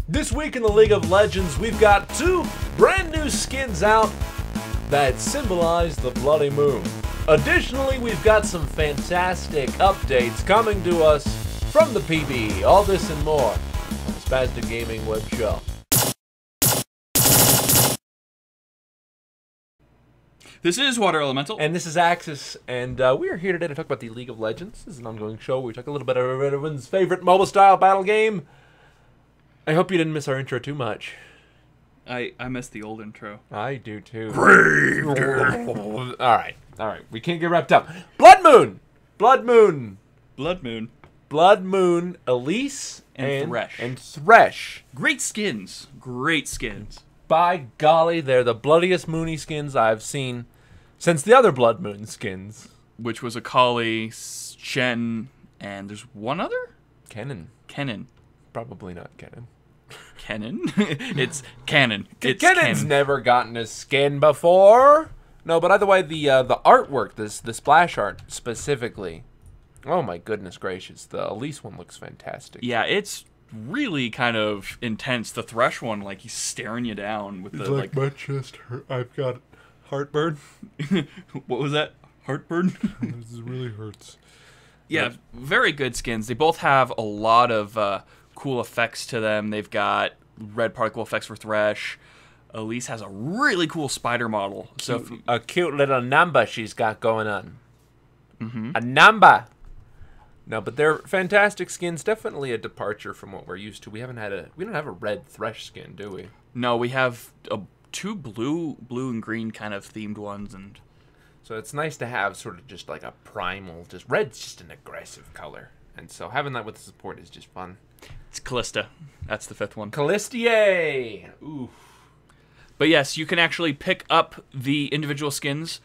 This week in the League of Legends, we've got 2 brand new skins out that symbolize the Bloody Moon. Additionally, we've got some fantastic updates coming to us from the PBE. All this and more on the Spastic Gaming Web Show. This is Water Elemental. And this is Axis, and we are here today to talk about the League of Legends. This is an ongoing show where we talk a little bit about everyone's favorite mobile-style battle game. I hope you didn't miss our intro too much. I missed the old intro. I do too. Alright. We can't get wrapped up. Blood Moon! Blood Moon. Blood Moon, Elise, and Thresh. And Thresh. Great skins. Great skins. By golly, they're the bloodiest Moony skins I've seen since the other Blood Moon skins. Which was Akali, Shen, and there's one other? Kennen. Probably not Kennen. It's Canon. Kennen's never gotten a skin before. No, but either way, the artwork, the splash art specifically. Oh my goodness gracious, the Elise one looks fantastic. Yeah, it's really kind of intense. The Thresh one, like he's staring you down with the like my chest hurt. I've got heartburn. What was that? Heartburn? This really hurts. Yeah, very good skins. They both have a lot of cool effects to them. They've got red particle effects for Thresh. Elise has a really cool spider model. A cute little number she's got going on. A number. No, but they're fantastic skins. Definitely a departure from what we're used to. We don't have a red Thresh skin, do we? No, we have 2 blue and green kind of themed ones, and so it's nice to have sort of just like a primal. Just red's just an aggressive color, and so having that with the support is just fun. It's Callista. That's the 5th one. Callistier! Oof. But yes, you can actually pick up the individual skins,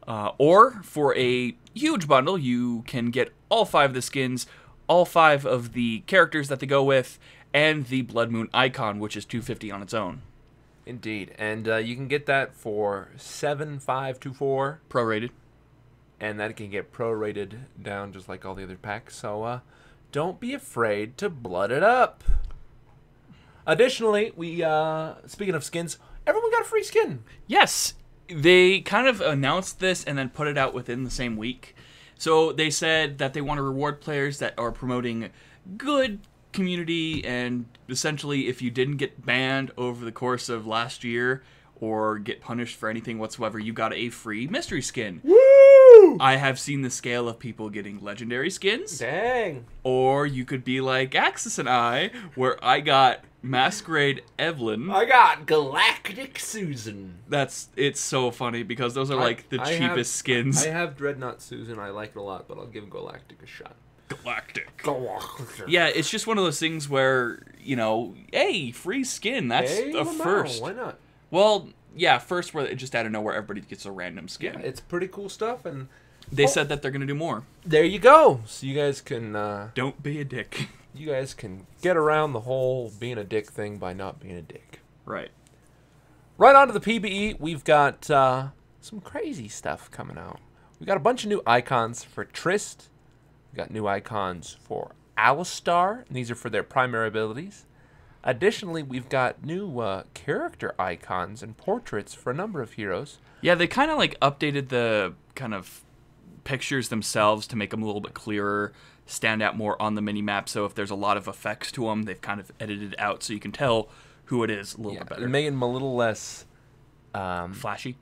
or for a huge bundle, you can get all 5 of the skins, all 5 of the characters that they go with, and the Blood Moon icon, which is $250 on its own. Indeed, and you can get that for $7,524 prorated, and that can get prorated down just like all the other packs. So don't be afraid to blood it up. Additionally, we speaking of skins, everyone got a free skin. Yes, they kind of announced this and then put it out within the same week. So they said that they want to reward players that are promoting good community, and essentially if you didn't get banned over the course of last year or get punished for anything whatsoever, you got a free mystery skin. Woo! I have seen the scale of people getting legendary skins. Dang. Or you could be like Axis and I, where I got Masquerade Evelyn. I got Galactic Susan. It's so funny because those are like the cheapest skins. I have Dreadnought Susan. I like it a lot, but I'll give Galactic a shot. Galactic. Yeah, it's just one of those things where, hey, free skin. That's a first. Why not? Well, yeah, first where it just out of nowhere everybody gets a random skin. Yeah, it's pretty cool stuff, and they said that they're gonna do more. There you go. So you guys can don't be a dick. You guys can get around the whole being a dick thing by not being a dick. Right. Right on to the PBE. We've got some crazy stuff coming out. We got a bunch of new icons for Trist. We got new icons for Alistar, and these are for their primary abilities. Additionally, we've got new character icons and portraits for a number of heroes. Yeah, they kind of like updated the kind of pictures themselves to make them a little bit clearer, stand out more on the mini-map. So if there's a lot of effects to them, they've kind of edited out so you can tell who it is a little bit better. Making them a little less flashy.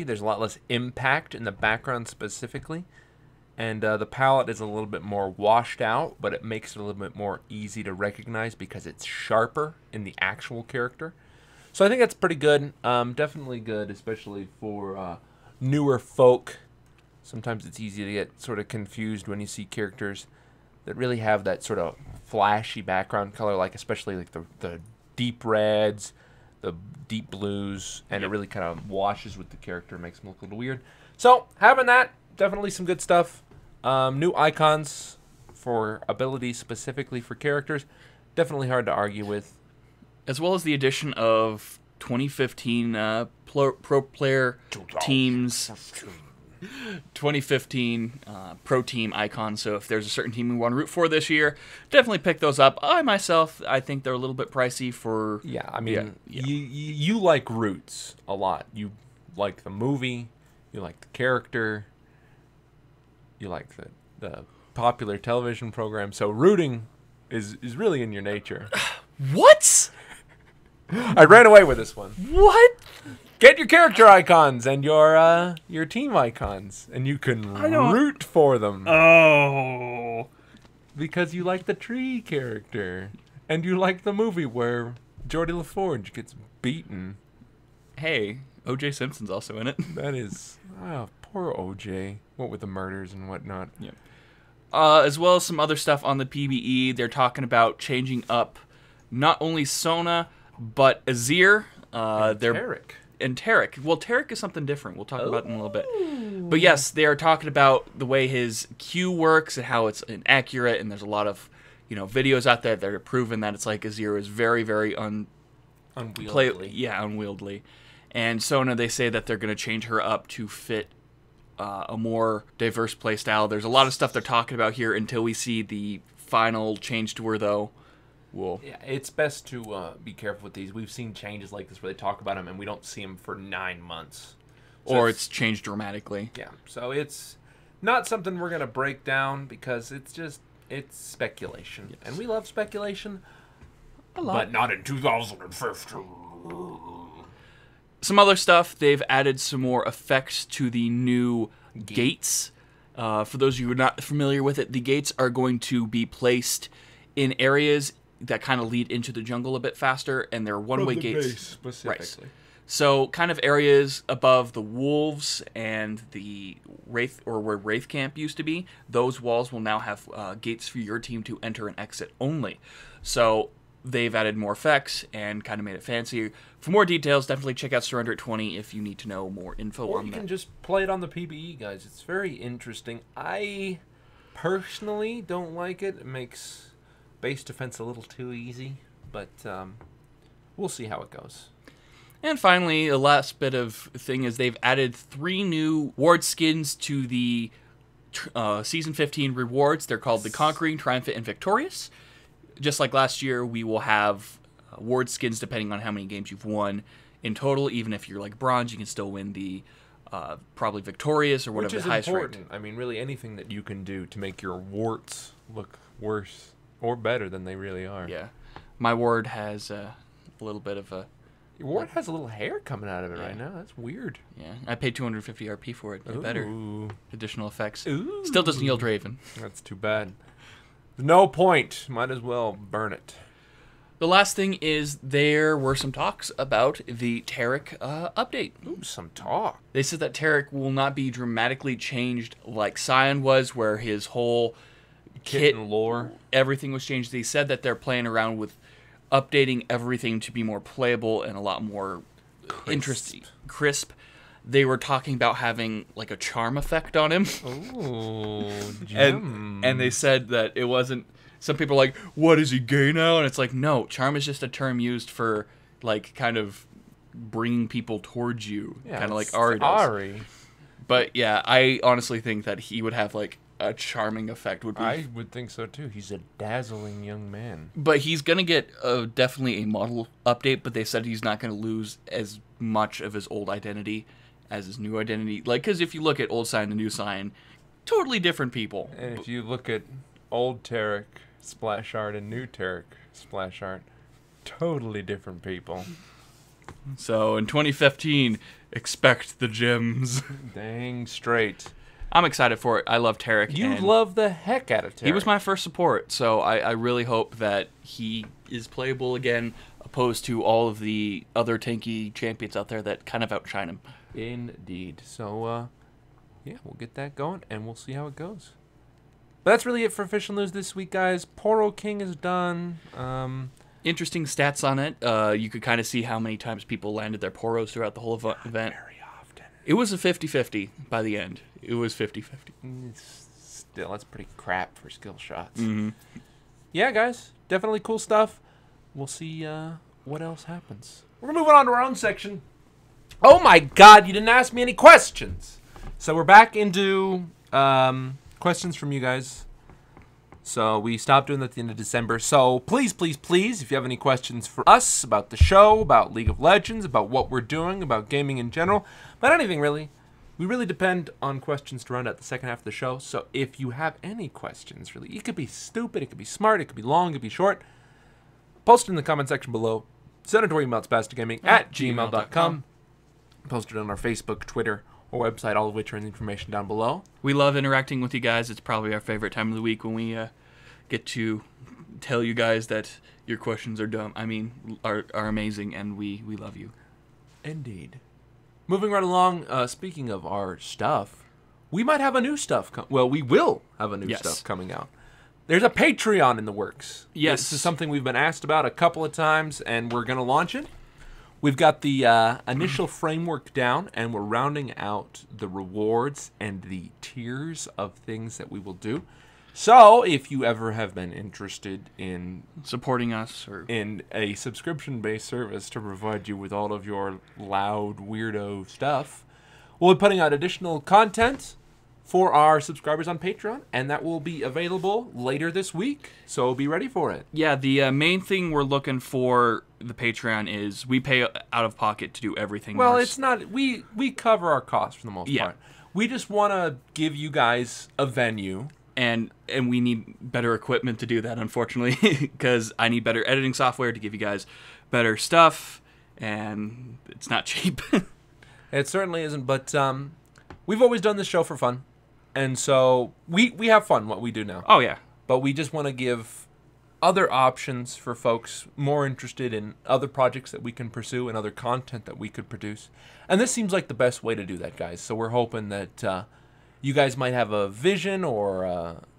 There's a lot less impact in the background specifically. And the palette is a little bit more washed out, but it makes it a little bit more easy to recognize because it's sharper in the actual character. So I think that's pretty good. Definitely good, especially for newer folk. Sometimes it's easy to get sort of confused when you see characters that really have that sort of flashy background color, like especially like the deep reds, the deep blues, and it really kind of washes with the character, makes them look a little weird. So having that, definitely some good stuff. New icons for abilities specifically for characters, definitely hard to argue with. As well as the addition of 2015 pro player teams 2015 pro team icon. So if there's a certain team we want to root for this year, definitely pick those up. I think they're a little bit pricey for. Yeah, I mean, you like Roots a lot. You like the movie, you like the character, you like the popular television program. So rooting is really in your nature. What? I ran away with this one. What? Get your character icons and your team icons, and you can root for them. Oh. Because you like the tree character, and you like the movie where Geordie LaForge gets beaten. Hey, O.J. Simpson's also in it. That is, poor O.J. What with the murders and whatnot. Yeah. As well as some other stuff on the PBE. They're talking about changing up not only Sona, but Azir. And Taric. Well, Taric is something different. We'll talk about it in a little bit. But yes, they are talking about the way his Q works and how it's inaccurate. And there's a lot of, videos out there that are proving that it's like Azir is very, very unwieldy. Unwieldy. And Sona, they say that they're going to change her up to fit a more diverse play style. There's a lot of stuff they're talking about here until we see the final change to her, though. Yeah, it's best to be careful with these. We've seen changes like this where they talk about them and we don't see them for 9 months. So or it's changed dramatically. Yeah, so it's not something we're going to break down because it's speculation. Yes. And we love speculation, but not in 2015. Some other stuff, they've added some more effects to the new gates. For those of you who are not familiar with it, the gates are going to be placed in areas that kind of lead into the jungle a bit faster, and they're one-way gates. Base specifically. Right. So kind of areas above the wolves and the Wraith, or where Wraith Camp used to be, those walls will now have gates for your team to enter and exit only. So they've added more effects and kind of made it fancier. For more details, definitely check out Surrender at 20 if you need to know more info on that. Or you can just play it on the PBE, guys. It's very interesting. I personally don't like it. It makes base defense a little too easy, but we'll see how it goes. And finally, the last bit of thing is they've added 3 new ward skins to the Season 15 rewards. They're called the Conquering, Triumphant, and Victorious. Just like last year, we will have ward skins depending on how many games you've won in total. Even if you're like bronze, you can still win the probably Victorious or whatever the highest ranked. I mean, really anything that you can do to make your warts look worse or better than they really are. Yeah. My ward has a little bit of a... Your ward has a little hair coming out of it right now. That's weird. Yeah. I paid 250 RP for it. Better. Additional effects. Ooh. Still doesn't yield Raven. That's too bad. No point. Might as well burn it. The last thing is there were some talks about the Taric update. Ooh, some talk. They said that Taric will not be dramatically changed like Scion was, where his whole kit and lore, everything was changed. They said that they're playing around with updating everything to be more playable and a lot more interesting, crisp. They were talking about having like a charm effect on him. Oh, and they said that it wasn't. Some people are like, what, is he gay now? And it's like, no, charm is just a term used for like kind of bringing people towards you, kind of like Ari does. Ari. But yeah, I honestly think that he would have like a charming effect. I would think so too. He's a dazzling young man. But he's gonna get definitely a model update. But they said he's not gonna lose as much of his old identity as his new identity. Like, because if you look at old Scion and new Scion, totally different people. And if you look at old Taric splash art and new Taric splash art, totally different people. So in 2015, expect the gems. Dang straight. I'm excited for it. I love Taric. You love the heck out of Taric. He was my first support, so I really hope that he is playable again, opposed to all of the other tanky champions out there that kind of outshine him. Indeed. So, yeah, we'll get that going, and we'll see how it goes. But that's really it for official news this week, guys. Poro King is done. Interesting stats on it. You could kind of see how many times people landed their Poros throughout the whole event. Very often. It was a 50-50 by the end. It was 50-50. Still, that's pretty crap for skill shots. Mm-hmm. Yeah, guys. Definitely cool stuff. We'll see what else happens. We're moving on to our own section. Oh, my God. You didn't ask me any questions. So we're back into questions from you guys. So we stopped doing that at the end of December. So please, please, please, if you have any questions for us about the show, about League of Legends, about what we're doing, about gaming in general, about anything really, we really depend on questions to round out the second half of the show. So if you have any questions, really, it could be stupid, it could be smart, it could be long, it could be short, post it in the comment section below. Send it to our email, spasticgaming@gmail.com. Post it on our Facebook, Twitter, or website, all of which are in the information down below. We love interacting with you guys. It's probably our favorite time of the week when we get to tell you guys that your questions are dumb. I mean, are amazing, and we love you. Indeed. Moving right along, speaking of our stuff, we might have a new stuff. Well, we will have a new stuff coming out. There's a Patreon in the works. Yes. This is something we've been asked about a couple of times, and we're going to launch it. We've got the initial framework down, and we're rounding out the rewards and the tiers of things that we will do. So, if you ever have been interested in supporting us or in a subscription-based service to provide you with all of your loud, weirdo stuff, we'll be putting out additional content for our subscribers on Patreon, and that will be available later this week, so be ready for it. Yeah, the main thing we're looking for the Patreon is we pay out of pocket to do everything. Well, it's not, we cover our costs for the most part. We just want to give you guys a venue. And we need better equipment to do that, unfortunately, because I need better editing software to give you guys better stuff, and it's not cheap. It certainly isn't, but we've always done this show for fun. And so we have fun what we do now. Oh, yeah. But we just want to give other options for folks more interested in other projects that we can pursue and other content that we could produce. And this seems like the best way to do that, guys. So we're hoping that you guys might have a vision or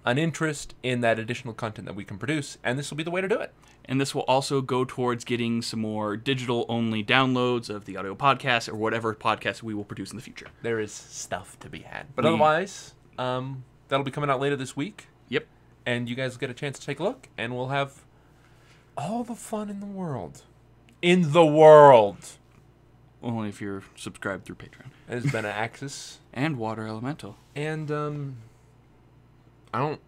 an interest in that additional content that we can produce. And this will be the way to do it. And this will also go towards getting some more digital-only downloads of the audio podcast or whatever podcast we will produce in the future. There is stuff to be had. But otherwise, that'll be coming out later this week. Yep. And you guys will get a chance to take a look, and we'll have all the fun in the world. In the world! Only if you're subscribed through Patreon. It has been an Axis. And Water Elemental. And, I don't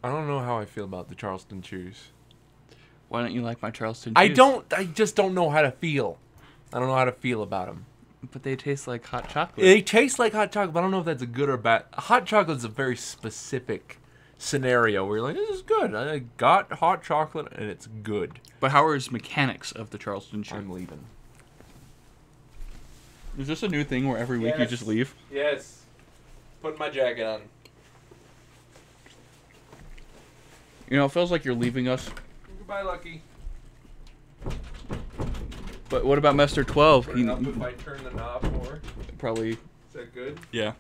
know how I feel about the Charleston Chews. Why don't you like my Charleston Chews? I just don't know how to feel. I don't know how to feel about them. But they taste like hot chocolate. They taste like hot chocolate, but I don't know if that's a good or bad. Hot chocolate is a very specific scenario where you're like, this is good. I got hot chocolate and it's good. But how are his mechanics of the Charleston Chew? I'm leaving. Is this a new thing where every week you just leave? Yes. Putting my jacket on. You know, it feels like you're leaving us. Goodbye, Lucky. But what about Mr. 12? Put it up if I turn the knob more. Probably. Is that good? Yeah.